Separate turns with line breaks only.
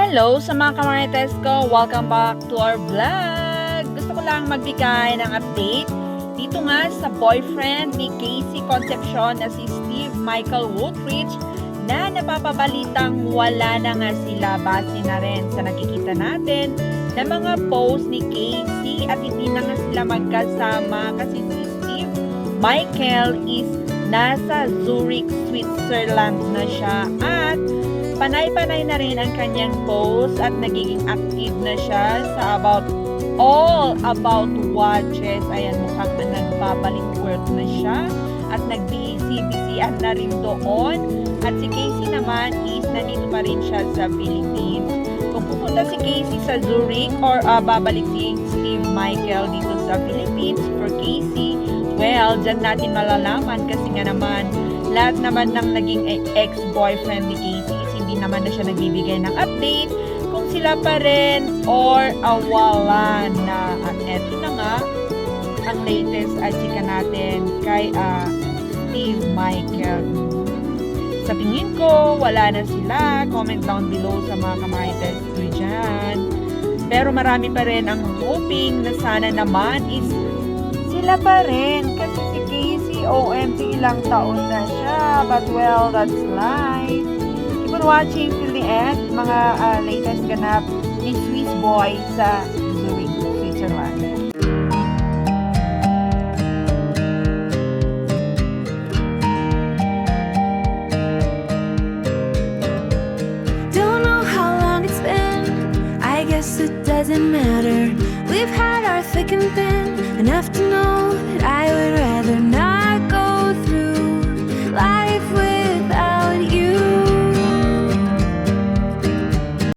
Hello sa mga kamarites ko! Welcome back to our vlog! Gusto ko lang magbigay ng update dito nga sa boyfriend ni Casey Concepcion na si Steve Michael Woolrich na napapabalitang wala na nga sila base na rin sa nakikita natin na mga post ni Casey at hindi na nga sila magkasama kasi si Steve Michael is nasa Zurich, Switzerland na siya at panay-panay na rin ang kanyang post at nagiging active na siya sa all about watches. Ayan, mukhang nagbabalik work na siya at nag-busy-busyhan na rin doon. At si Casey naman is nandito pa rin siya sa Philippines. Kung pupunta si Casey sa Zurich or babalik si Steve Michael dito sa Philippines for Casey, well, dyan natin malalaman kasi nga naman lahat naman ng naging ex-boyfriend ni Casey hindi naman na siya nagbibigay ng update kung sila pa rin or wala na. At eto na nga ang latest chika natin kay Steve Michael. Sa tingin ko wala na sila. Comment down below sa mga kamarites ko dyan. Pero marami pa rin ang hoping na sana naman is sila pa rin kasi si Casey OMG ilang taon na siya, but well, that's life. Keep on watching till the end, mga latest ganap ni Swiss Boy sa Zurich, Switzerland.
Don't know how long it's been, I guess it doesn't matter. We've had our thick and thin, enough to know that I would rather not.